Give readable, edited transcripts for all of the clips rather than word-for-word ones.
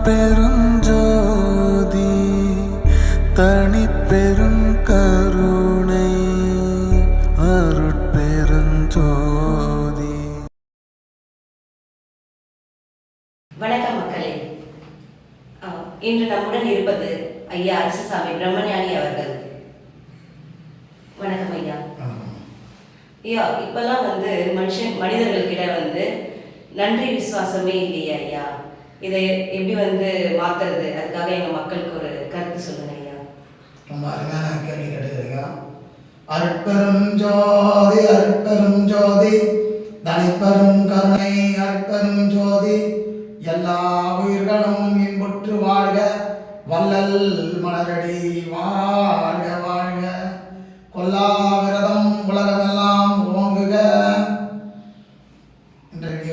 அருட்பெருஞ்சோதி தனிப்பெரும் கருணை அருட்பெருஞ்சோதி. வணக்கம் மக்களே. இன்று நம்முடன் இருப்பது ஐயா அரசசாமி பிரம்மஞானி அவர்கள். வணக்கம் ஐயா. ஐயா, இப்பெல்லாம் மனிதர்கள்கிட்ட நன்றி விசுவாசமே இல்லையா ஐயா? இதை எப்படி மாத்துறது? அதுக்காக எங்க மக்களுக்கு ஒரு கருத்து சொல்லுங்க ஐயா. ரொம்ப அருமையான கேள்வி கேட்டுக்கிறீங்க. அருட்பெரும் ஜோதி அருட்பெரும் ஜோதி தனிப்பெரும் கருணை அருட்பெரும் ஜோதி எல்லா உயிர்களும் இன்புற்று வாழ்க வள்ளல் மலரடி வாழ்க வாழ்க கொல்லா விரதம் உலகமெல்லாம் ஓங்குக. இன்றைக்கு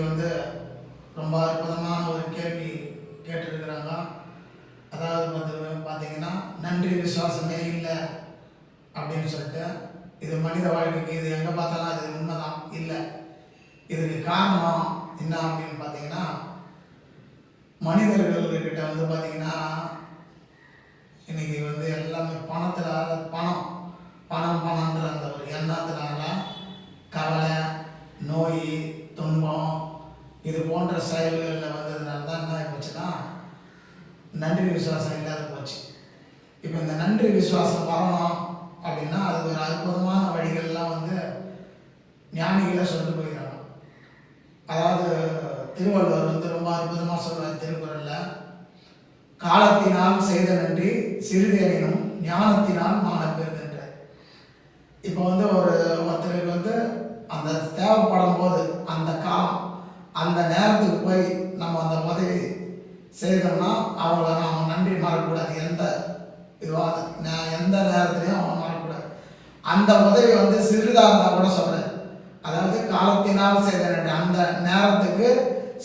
ரொம்ப அற்புதமான ஒரு கேள்வி கேட்டிருக்கிறாங்க. அதாவது பார்த்தீங்கன்னா நன்றி விசுவாசமே இல்லை அப்படின்னு சொல்லிட்டு, இது மனித வாழ்க்கைக்கு இது எங்கே பார்த்தாலும் அது உண்மைதான் இல்லை. இதுக்கு காரணம் என்ன அப்படின்னு பார்த்தீங்கன்னா, மனிதர்கள்கிட்ட பார்த்தீங்கன்னா இன்னைக்கு எல்லாமே பணம்ன்ற அந்த ஒரு எண்ணத்தினால கவலை, நோய், துன்பம் இது போன்ற செயல்களில் வந்ததுனால தான் என்ன ஆகிப்போச்சுன்னா நன்றி விசுவாசம் இல்லாத போச்சு. இப்போ இந்த நன்றி விசுவாசம் வரணும் அப்படின்னா அதுக்கு ஒரு அற்புதமான வழிகள்லாம் ஞானிகளை சொல்லிட்டு போகிறாங்க. அதாவது திருவள்ளுவர் ரொம்ப அற்புதமாக சொல்வார் திருக்குறளில், காலத்தினால் செய்த நன்றி சிறிதேனும் ஞானத்தினால் மானப்பெறுகின்ற. இப்போ ஒருத்தருக்கு அந்த தேவைப்படும் போது அந்த காலம் அந்த நேரத்துக்கு போய் நம்ம அந்த உதவி செய்தோம்னா அவங்கள நாம் நன்றி மறக்கக்கூடாது. எந்த நேரத்துலையும் அவங்க மறக்கக்கூடாது. அந்த உதவி சிறிதாக இருந்தால் கூட சொல்கிறேன். அதாவது காலத்தினால் செய்த நன்றி, அந்த நேரத்துக்கு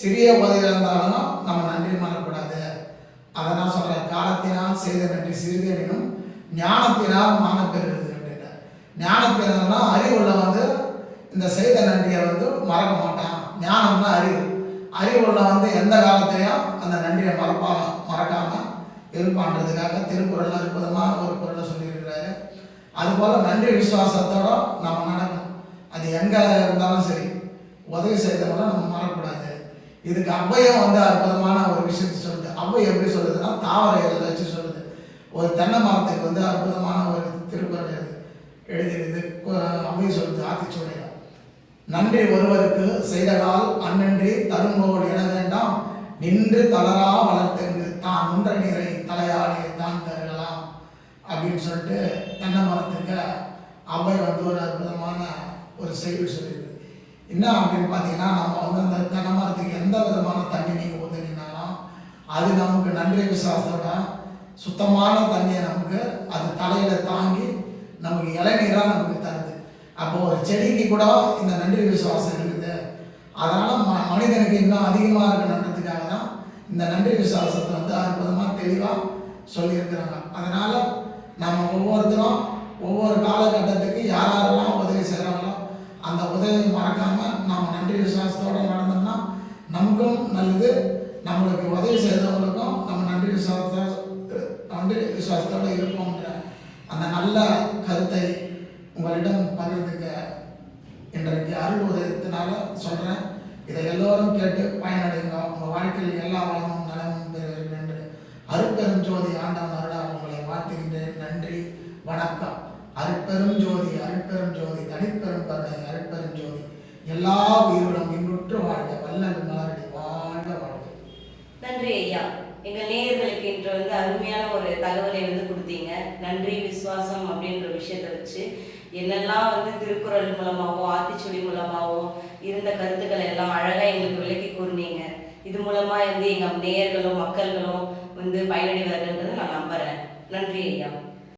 சிறிய உதவி இருந்தாலும் நம்ம நன்றி மறக்கக்கூடாது. அதை நான் சொல்கிறேன். காலத்தினால் செய்த நன்றி சிறிதேனும் ஞானத்தினால் மானப்பெறுகிறது அப்படின்ற. ஞானத்தினால்னா அறிவுள்ள இந்த செய்த நன்றியை மறக்க மாட்டான். ஞானம்னா அறிவுள்ள எந்த காலத்திலையும் அந்த நன்றியை மறக்காம இருப்பான்றதுக்காக திருக்குறள் அற்புதமான ஒரு குறளை சொல்லியிருக்கிறாரு. அதுபோல் நன்றி விசுவாசத்தோட நம்ம நடக்கணும். அது எங்கே இருந்தாலும் சரி, உதவி செய்தவங்கள நம்ம மறக்கக்கூடாது. இதுக்கு ஔவையும் அற்புதமான ஒரு விஷயத்தை சொல்லுது. ஔவை எப்படி சொல்லுதுன்னா தாவரையில் வச்சு சொல்லுது. ஒரு தென்னை மரத்துக்கு அற்புதமான ஒரு திருக்குறள் எழுதிடுது. ஔவை சொல்லுது ஆத்திச்சூடையில், நன்றி ஒருவருக்கு செய்தகால் அந்நன்றி தருங்கோல் என வேண்டாம் நின்று தளரா வளர்த்தெங்கு தான் முன்ற நீரை தலையாடி தான் தருகலாம் அப்படின்னு சொல்லிட்டு தென்னை மரத்துக்கு ஔவை ஒரு அற்புதமான ஒரு செய்தி சொல்லிடுது. என்ன அப்படின்னு பார்த்தீங்கன்னா, நம்ம அந்த தென்னை மரத்துக்கு எந்த விதமான தண்ணி நீங்கள் ஊற்றினீங்கனாலும் அது நமக்கு நன்றி விசுவாசத்தோட சுத்தமான தண்ணியை நமக்கு அது தலையில் தாங்கி நமக்கு இளநீராக நமக்கு தருது. அப்போ ஒரு செடிக்கு கூட இந்த நன்றி விசுவாசம் இருக்குது. அதனால் மனிதனுக்கு இன்னும் அதிகமாக இருக்கணுன்றதுக்காக தான் இந்த நன்றி விசுவாசத்தை அற்புதமாக தெளிவாக சொல்லியிருக்கிறாங்க. அதனால் நம்ம ஒவ்வொருத்தரும் ஒவ்வொரு காலகட்டத்துக்கு யாரெல்லாம் உதவி செய்கிறாங்களோ அந்த உதவியை மறக்காமல் நாம் நன்றி விசுவாசத்தோடு நடந்தோம்னா நமக்கும் நல்லது, நம்மளுக்கு உதவி செய்தவங்களுக்கும் நம்ம நன்றி விசுவாசத்தோடு இருப்போம்ன்ற அந்த நல்ல கருத்தை உங்களிடம் பகிர்ந்துக்க இன்றைக்கு அருள் உதயத்தினால சொல்கிறேன். இதை எல்லோரும் கேட்டு பயனடைங்க. உங்கள் வாழ்க்கையில் எல்லா வளமும் நலமும் பெறுவீர்கள் என்று அருட்பெரும் ஜோதி ஆண்டவன் அருளால் உங்களை வாழ்த்துகின்றேன். நன்றி, வணக்கம். அருட்பெரும் ஜோதி அருட்பெரும் ஜோதி தனிப்பெரும் கருணை அருட்பெரும் ஜோதி எல்லா உயிர்களும் இன்புற்று வாழ்க வள்ளல் மலரடி வாழ்க வாழ்க. நன்றி ஐயா. எங்கள் நேயர்களுக்கு இன்று அருமையான ஒரு தகவலை கொடுத்தீங்க. நன்றி விசுவாசம் அப்படின்ற விஷயத்தை வச்சு என்னெல்லாம் திருக்குறள் மூலமாகவும் ஆத்திச்சூடி மூலமாகவும் இருந்த கருத்துக்களை எல்லாம் அழகாக எங்களுக்கு விளக்கி கூறினீங்க. இது மூலமாக எங்கள் நேயர்களும் மக்கள்களும் பயனடைவார்கள்ன்றது நான் நம்புகிறேன். நன்றி ஐயா.